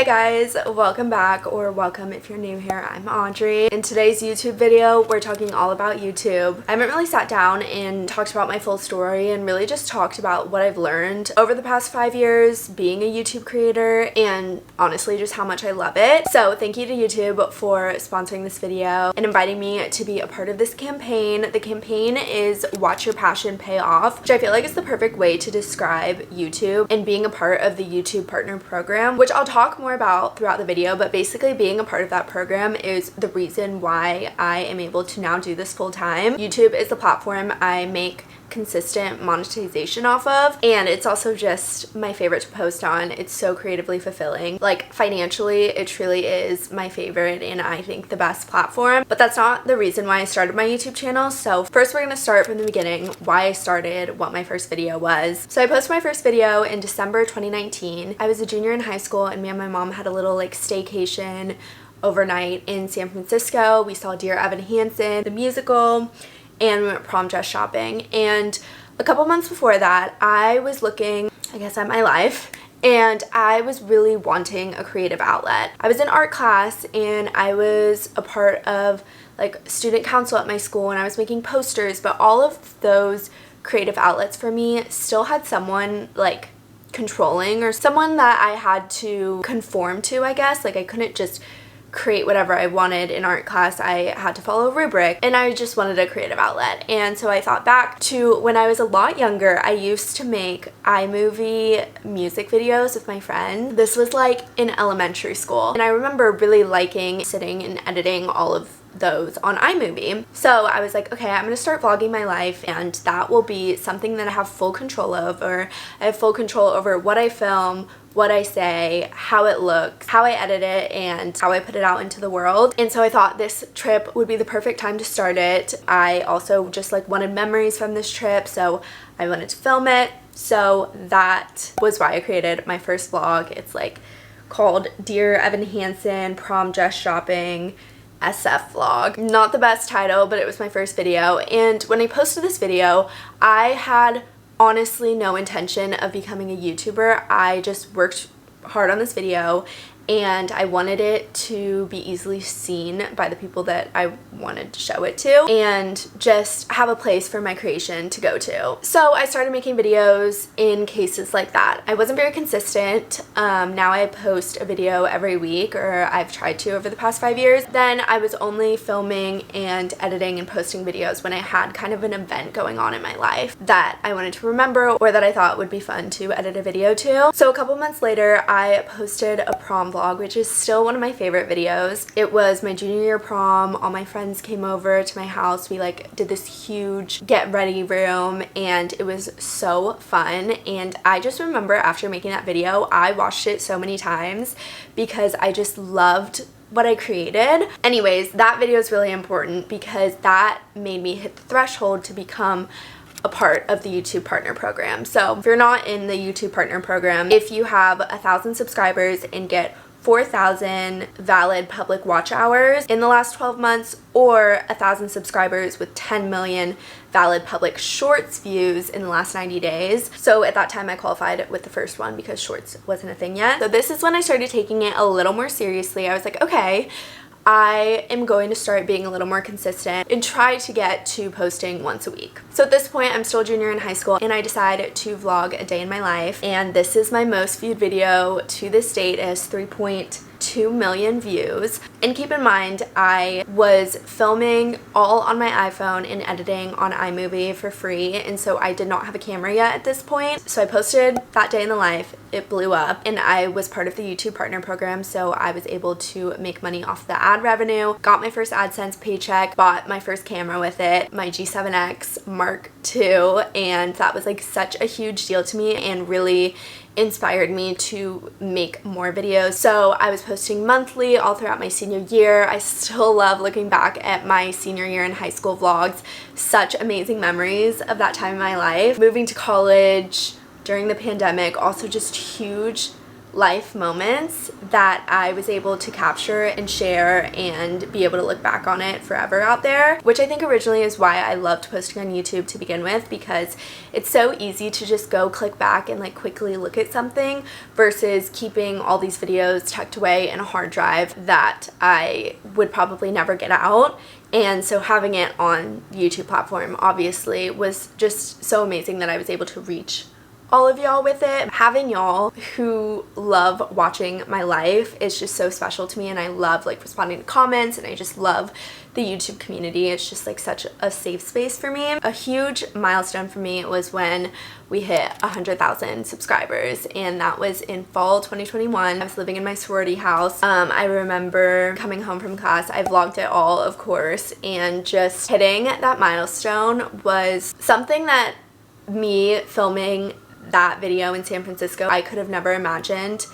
Hey guys, welcome back, or welcome if you're new here. I'm Audrey. In today's YouTube video, we're talking all about YouTube. I haven't really sat down and talked about my full story and really just talked about what I've learned over the past 5 years being a YouTube creator and honestly just how much I love it. So thank you to YouTube for sponsoring this video and inviting me to be a part of this campaign. The campaign is Watch Your Passion Pay Off, which I feel like is the perfect way to describe YouTube and being a part of the YouTube Partner Program, which I'll talk more about throughout the video, but basically being a part of that program is the reason why I am able to now do this full time. YouTube is the platform I make consistent monetization off of, and it's also just my favorite to post on. It's so creatively fulfilling. Like financially, it truly is my favorite and I think the best platform, but that's not the reason why I started my YouTube channel. So first we're gonna start from the beginning, why I started, what my first video was. So I posted my first video in December 2019. I was a junior in high school and me and my mom had a little like staycation overnight in San Francisco. We saw Dear Evan Hansen, the musical, and we went prom dress shopping. And a couple months before that, I was looking, I guess, at my life, and I was really wanting a creative outlet. I was in art class and I was a part of like student council at my school and I was making posters, but all of those creative outlets for me still had someone like controlling or someone that I had to conform to, I guess. Like I couldn't just create whatever I wanted in art class. I had to follow a rubric and I just wanted a creative outlet. And so I thought back to when I was a lot younger. I used to make iMovie music videos with my friend. This was like in elementary school, and I remember really liking sitting and editing all of those on iMovie. So I was like, okay, I'm gonna start vlogging my life and that will be something that I have full control over. I have full control over what I film, what I say, how it looks, how I edit it, and how I put it out into the world. And so I thought this trip would be the perfect time to start it. I also just like wanted memories from this trip, so I wanted to film it. So that was why I created my first vlog. It's like called Dear Evan Hansen Prom Dress Shopping SF Vlog. Not the best title, but it was my first video. And when I posted this video, I had honestly no intention of becoming a YouTuber. I just worked hard on this video and I wanted it to be easily seen by the people that I wanted to show it to and just have a place for my creation to go to. So I started making videos in cases like that. I wasn't very consistent. Now I post a video every week, or I've tried to over the past 5 years. Then I was only filming and editing and posting videos when I had kind of an event going on in my life that I wanted to remember or that I thought would be fun to edit a video to. So a couple months later, I posted a prom vlog, which is still one of my favorite videos. It was my junior year prom. All my friends came over to my house. We like did this huge get ready room and it was so fun. And I just remember after making that video, I watched it so many times because I just loved what I created. Anyways, that video is really important because that made me hit the threshold to become a part of the YouTube Partner Program. So if you're not in the YouTube Partner Program, if you have 1,000 subscribers and get 4,000 valid public watch hours in the last 12 months or 1,000 subscribers with 10 million valid public shorts views in the last 90 days. So at that time I qualified with the first one because shorts wasn't a thing yet. So this is when I started taking it a little more seriously. I was like, okay, I am going to start being a little more consistent and try to get to posting once a week. So at this point, I'm still a junior in high school and I decided to vlog a day in my life. And this is my most viewed video to this date. It has 3.2 million views. And keep in mind, I was filming all on my iPhone and editing on iMovie for free. And so I did not have a camera yet at this point. So I posted that day in the life. It blew up and I was part of the YouTube Partner Program. So I was able to make money off the ad revenue, got my first AdSense paycheck, bought my first camera with it, my G7X Mark II. And that was like such a huge deal to me and really inspired me to make more videos. So I was posting monthly all throughout my senior year. I still love looking back at my senior year in high school vlogs. Such amazing memories of that time in my life. Moving to college during the pandemic, also just huge life moments that I was able to capture and share and be able to look back on it forever out there, which I think originally is why I loved posting on YouTube to begin with, because it's so easy to just go click back and like quickly look at something versus keeping all these videos tucked away in a hard drive that I would probably never get out. And so having it on the YouTube platform obviously was just so amazing that I was able to reach all of y'all with it. Having y'all who love watching my life is just so special to me, and I love like responding to comments, and I just love the YouTube community. It's just like such a safe space for me. A huge milestone for me was when we hit 100,000 subscribers, and that was in fall 2021. I was living in my sorority house. I remember coming home from class. I vlogged it all, of course, and just hitting that milestone was something that me filming that video in San Francisco, I could have never imagined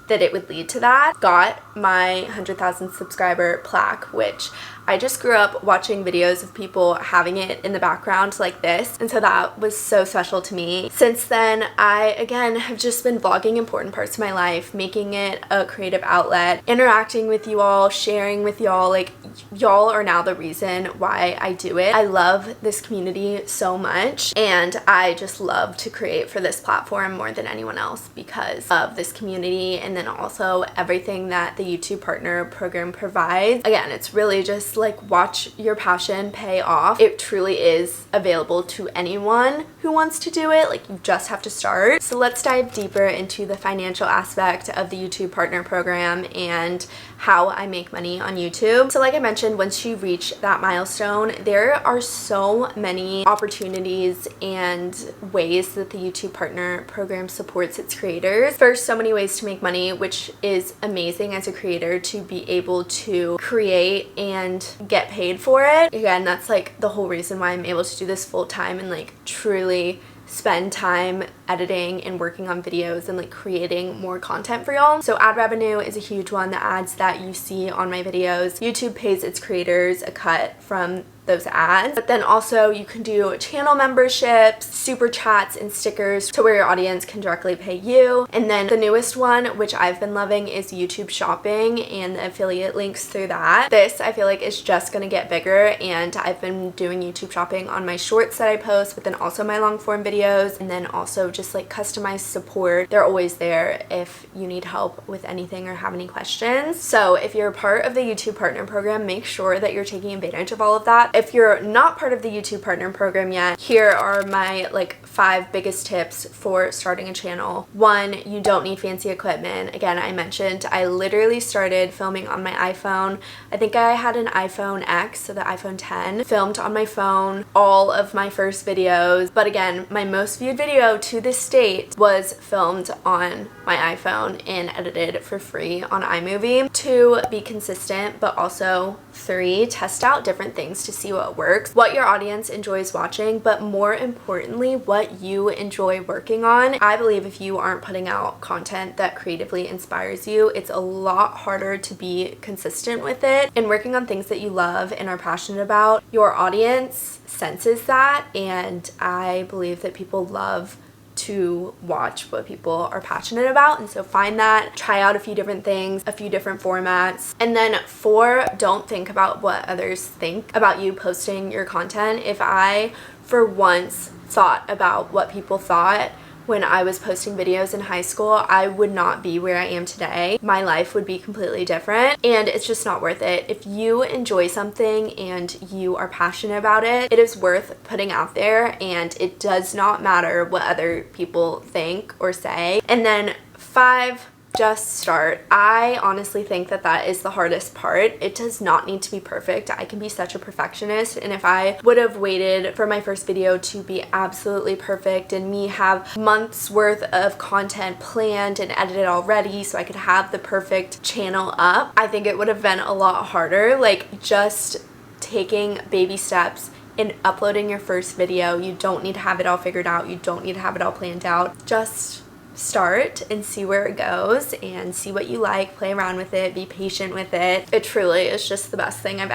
that it would lead to that. Got my 100,000 subscriber plaque, which I just grew up watching videos of people having it in the background like this, and so that was so special to me. Since then, I again have just been vlogging important parts of my life, making it a creative outlet, interacting with you all, sharing with y'all. Like, y'all are now the reason why I do it. I love this community so much, and I just love to create for this platform more than anyone else because of this community, and then also everything that the YouTube Partner Program provides. Again, it's really just like watch your passion pay off. It truly is available to anyone who wants to do it. Like, you just have to start. So let's dive deeper into the financial aspect of the YouTube Partner Program and how I make money on YouTube. So like I mentioned, once you reach that milestone, there are so many opportunities and ways that the YouTube Partner Program supports its creators. First, so many ways to make money, which is amazing as a creator to be able to create and get paid for it. Again, that's like the whole reason why I'm able to do this full time and like truly spend time editing and working on videos and like creating more content for y'all. So ad revenue is a huge one. The ads that you see on my videos, YouTube pays its creators a cut from those ads. But then also you can do channel memberships, super chats, and stickers to where your audience can directly pay you. And then the newest one, which I've been loving, is YouTube shopping and the affiliate links through that. This I feel like is just gonna get bigger, and I've been doing YouTube shopping on my shorts that I post, but then also my long form videos, and then also just like customized support. They're always there if you need help with anything or have any questions. So if you're a part of the YouTube Partner Program, make sure that you're taking advantage of all of that. If you're not part of the YouTube Partner Program yet, here are my like 5 biggest tips for starting a channel. 1, you don't need fancy equipment. Again, I mentioned I literally started filming on my iPhone. I think I had an iPhone X, so the iPhone 10, filmed on my phone all of my first videos. But again, my most viewed video to this date was filmed on my iPhone and edited for free on iMovie. 2, be consistent, but also 3, test out different things to see what works, what your audience enjoys watching, but more importantly, what you enjoy working on. I believe if you aren't putting out content that creatively inspires you, it's a lot harder to be consistent with it. And working on things that you love and are passionate about, your audience senses that, and I believe that people love to watch what people are passionate about. And so find that, try out a few different things, a few different formats. And then 4, don't think about what others think about you posting your content. If I for once thought about what people thought when I was posting videos in high school, I would not be where I am today. My life would be completely different, and it's just not worth it. If you enjoy something and you are passionate about it, it is worth putting out there, and it does not matter what other people think or say. And then 5, just start. I honestly think that that is the hardest part. It does not need to be perfect. I can be such a perfectionist, and if I would have waited for my first video to be absolutely perfect and me have months worth of content planned and edited already so I could have the perfect channel up, I think it would have been a lot harder. Like, just taking baby steps in uploading your first video. You don't need to have it all figured out. You don't need to have it all planned out. Just start and see where it goes and see what you like, play around with it, be patient with it. It truly is just the best thing I've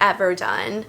ever done.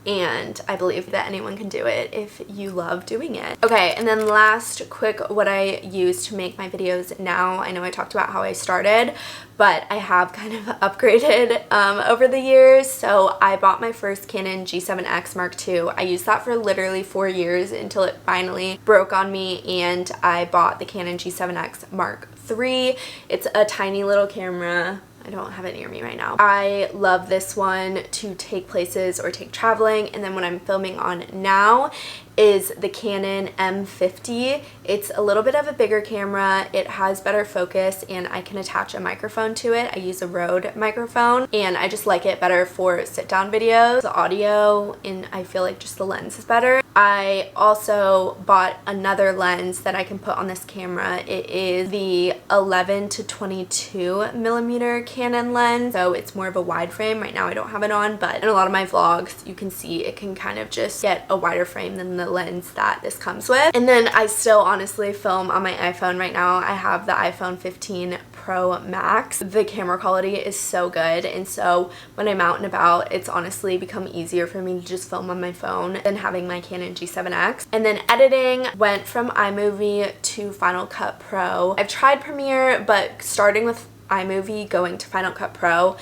and I believe that anyone can do it if you love doing it. Okay, and then last quick, what I use to make my videos now. I know I talked about how I started, but I have kind of upgraded over the years. So I bought my first Canon G7X Mark II. I used that for literally 4 years until it finally broke on me, and I bought the Canon G7X Mark III. It's a tiny little camera. I don't have it near me right now. I love this one to take places or take traveling, and then what I'm filming on now is the Canon M50. It's a little bit of a bigger camera. It has better focus, and I can attach a microphone to it. I use a Rode microphone, and I just like it better for sit-down videos. The audio, and I feel like just the lens is better. I also bought another lens that I can put on this camera. It is the 11 to 22 millimeter Canon lens, so it's more of a wide frame. Right now I don't have it on, but in a lot of my vlogs you can see it can kind of just get a wider frame than the lens that this comes with. And then I still honestly film on my iPhone right now. I have the iPhone 15 Pro Max. The camera quality is so good, and so when I'm out and about, it's honestly become easier for me to just film on my phone than having my Canon G7X. And then editing went from iMovie to Final Cut Pro. I've tried Premiere, but starting with iMovie going to Final Cut Pro,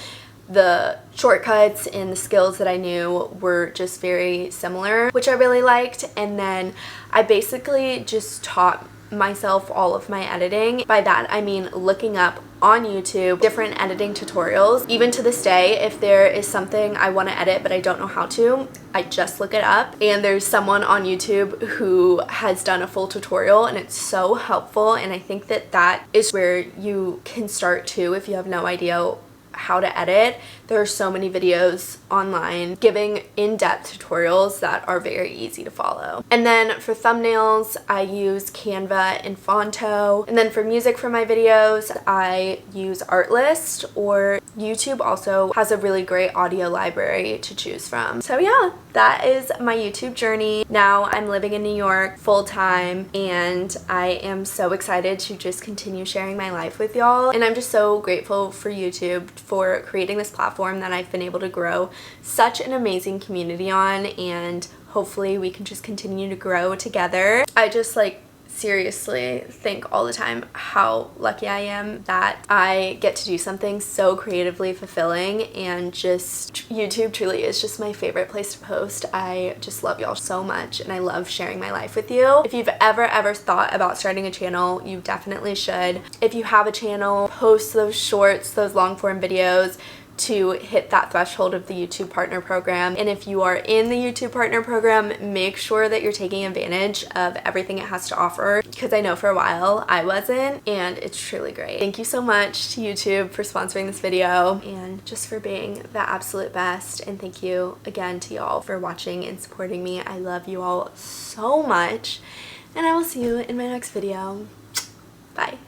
the shortcuts and the skills that I knew were just very similar, which I really liked. And then I basically just taught myself all of my editing. By that I mean looking up on YouTube different editing tutorials. Even to this day, if there is something I want to edit but I don't know how to, I just look it up, and there's someone on YouTube who has done a full tutorial, and it's so helpful. And I think that that is where you can start too if you have no idea how to edit. There are so many videos online giving in-depth tutorials that are very easy to follow. And then for thumbnails, I use Canva and Fonto. And then for music for my videos, I use Artlist, or YouTube also has a really great audio library to choose from. So yeah, that is my YouTube journey. Now I'm living in New York full-time, and I am so excited to just continue sharing my life with y'all. And I'm just so grateful for YouTube for creating this platform that I've been able to grow such an amazing community on, and hopefully we can just continue to grow together. I just seriously think all the time how lucky I am that I get to do something so creatively fulfilling, and just YouTube truly is just my favorite place to post. I just love y'all so much, and I love sharing my life with you. If you've ever thought about starting a channel, you definitely should. If you have a channel, post those shorts, those long form videos to hit that threshold of the YouTube Partner Program. And if you are in the YouTube Partner Program, make sure that you're taking advantage of everything it has to offer, because I know for a while I wasn't, and it's truly great. Thank you so much to YouTube for sponsoring this video and just for being the absolute best. And thank you again to y'all for watching and supporting me. I love you all so much, and I will see you in my next video. Bye.